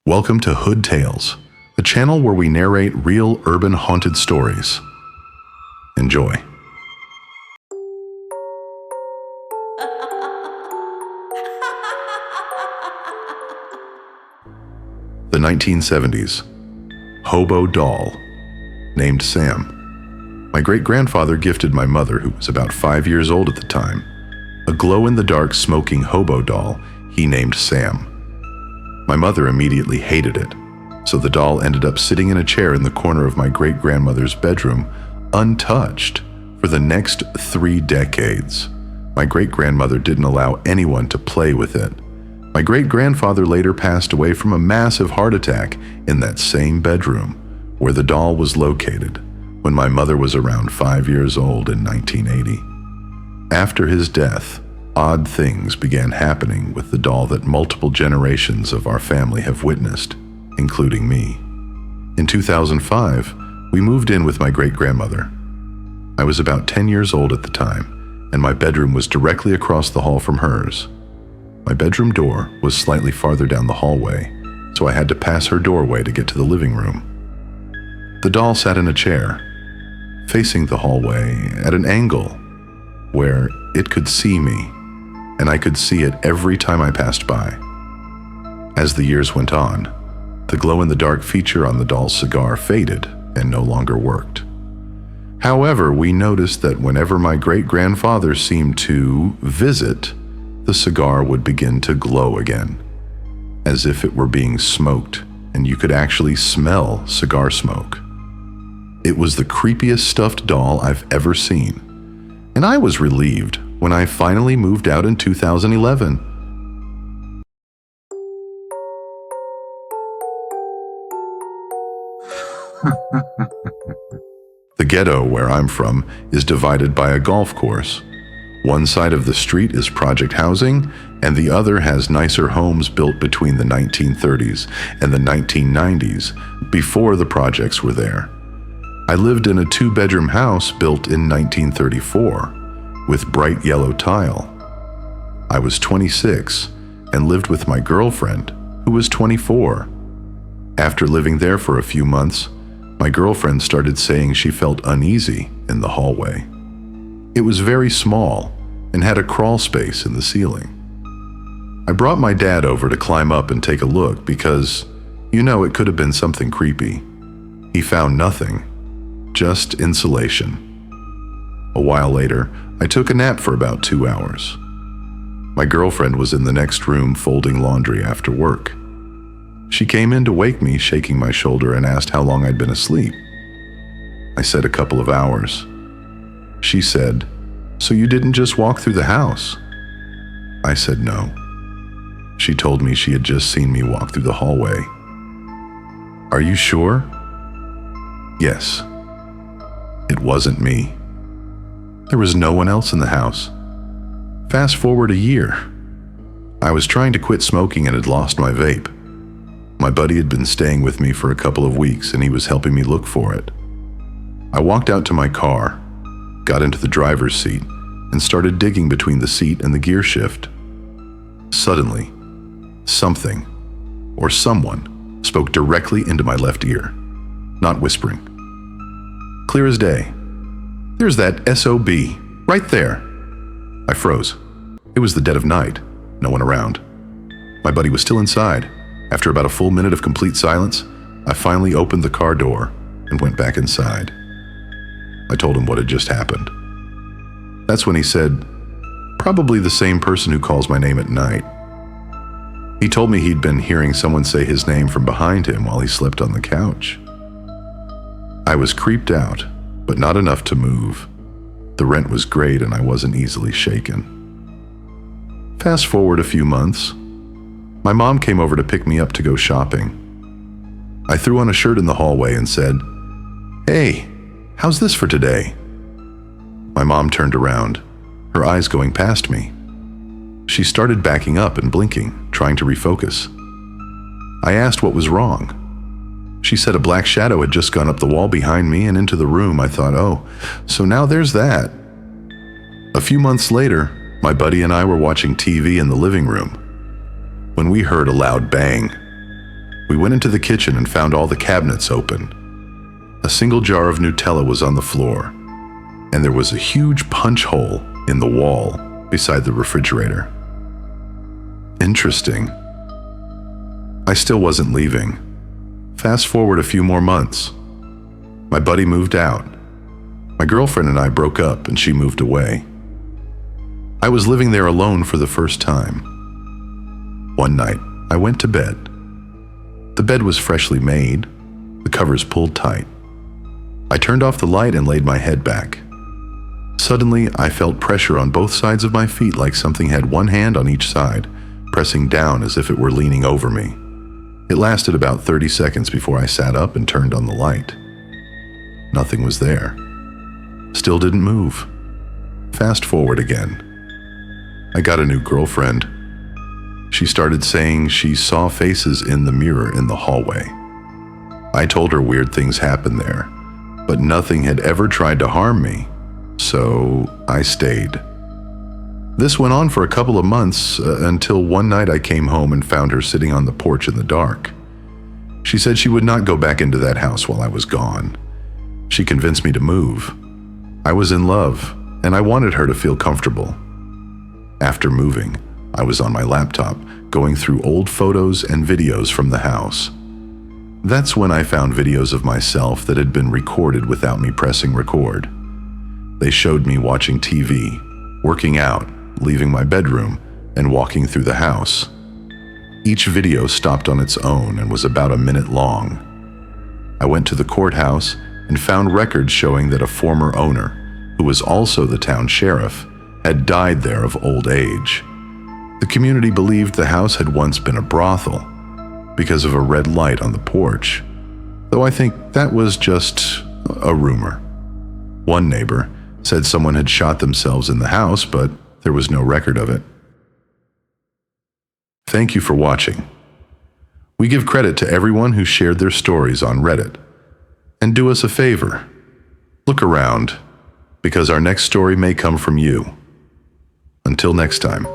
Welcome to Hoodtales, a channel where we narrate real urban haunted stories. Enjoy. The 1970s. Hobo doll, named Sam. My great-grandfather gifted my mother, who was about 5 years old at the time, a glow-in-the-dark smoking hobo doll he named Sam. My mother immediately hated it, so the doll ended up sitting in a chair in the corner of my great-grandmother's bedroom, untouched, for the next 3 decades. My great-grandmother didn't allow anyone to play with it. My great-grandfather later passed away from a massive heart attack in that same bedroom where the doll was located when my mother was around 5 years old in 1980. After his death, odd things began happening with the doll that multiple generations of our family have witnessed, including me. In 2005, we moved in with my great-grandmother. I was about 10 years old at the time, and my bedroom was directly across the hall from hers. My bedroom door was slightly farther down the hallway, so I had to pass her doorway to get to the living room. The doll sat in a chair, facing the hallway at an angle where it could see me, and I could see it every time I passed by. As the years went on, the glow-in-the-dark feature on the doll's cigar faded and no longer worked. However, we noticed that whenever my great-grandfather seemed to visit, the cigar would begin to glow again, as if it were being smoked, and you could actually smell cigar smoke. It was the creepiest stuffed doll I've ever seen, and I was relieved when I finally moved out in 2011. The ghetto where I'm from is divided by a golf course. One side of the street is project housing, and the other has nicer homes built between the 1930s and the 1990s, before the projects were there. I lived in a 2-bedroom house built in 1934, with bright yellow tile. I was 26 and lived with my girlfriend, who was 24. After living there for a few months, my girlfriend started saying she felt uneasy in the hallway. It was very small and had a crawl space in the ceiling. I brought my dad over to climb up and take a look because, it could have been something creepy. He found nothing, just insulation. A while later, I took a nap for about 2 hours. My girlfriend was in the next room folding laundry after work. She came in to wake me, shaking my shoulder, and asked how long I'd been asleep. I said a couple of hours. She said, "So you didn't just walk through the house?" I said no. She told me she had just seen me walk through the hallway. "Are you sure?" Yes. It wasn't me. There was no one else in the house. Fast forward a year. I was trying to quit smoking and had lost my vape. My buddy had been staying with me for a couple of weeks and he was helping me look for it. I walked out to my car, got into the driver's seat, and started digging between the seat and the gear shift. Suddenly, something, or someone, spoke directly into my left ear, not whispering. Clear as day. "There's that SOB, right there." I froze. It was the dead of night, no one around. My buddy was still inside. After about a full minute of complete silence, I finally opened the car door and went back inside. I told him what had just happened. That's when he said, "Probably the same person who calls my name at night." He told me he'd been hearing someone say his name from behind him while he slept on the couch. I was creeped out, but not enough to move. The rent was great and I wasn't easily shaken. Fast forward a few months. My mom came over to pick me up to go shopping. I threw on a shirt in the hallway and said, "Hey, how's this for today?" My mom turned around, her eyes going past me. She started backing up and blinking, trying to refocus. I asked what was wrong. She said a black shadow had just gone up the wall behind me and into the room. I thought, oh, so now there's that. A few months later, my buddy and I were watching TV in the living room when we heard a loud bang. We went into the kitchen and found all the cabinets open. A single jar of Nutella was on the floor, and there was a huge punch hole in the wall beside the refrigerator. Interesting. I still wasn't leaving. Fast forward a few more months. My buddy moved out. My girlfriend and I broke up and she moved away. I was living there alone for the first time. One night, I went to bed. The bed was freshly made, the covers pulled tight. I turned off the light and laid my head back. Suddenly, I felt pressure on both sides of my feet like something had one hand on each side, pressing down as if it were leaning over me. It lasted about 30 seconds before I sat up and turned on the light. Nothing was there. Still didn't move. Fast forward again. I got a new girlfriend. She started saying she saw faces in the mirror in the hallway. I told her weird things happened there, but nothing had ever tried to harm me, so I stayed. This went on for a couple of months until one night I came home and found her sitting on the porch in the dark. She said she would not go back into that house while I was gone. She convinced me to move. I was in love, and I wanted her to feel comfortable. After moving, I was on my laptop, going through old photos and videos from the house. That's when I found videos of myself that had been recorded without me pressing record. They showed me watching TV, working out, leaving my bedroom, and walking through the house. Each video stopped on its own and was about a minute long. I went to the courthouse and found records showing that a former owner, who was also the town sheriff, had died there of old age. The community believed the house had once been a brothel because of a red light on the porch, though I think that was just a rumor. One neighbor said someone had shot themselves in the house, but there was no record of it. Thank you for watching. We give credit to everyone who shared their stories on Reddit. And do us a favor, look around, because our next story may come from you. Until next time.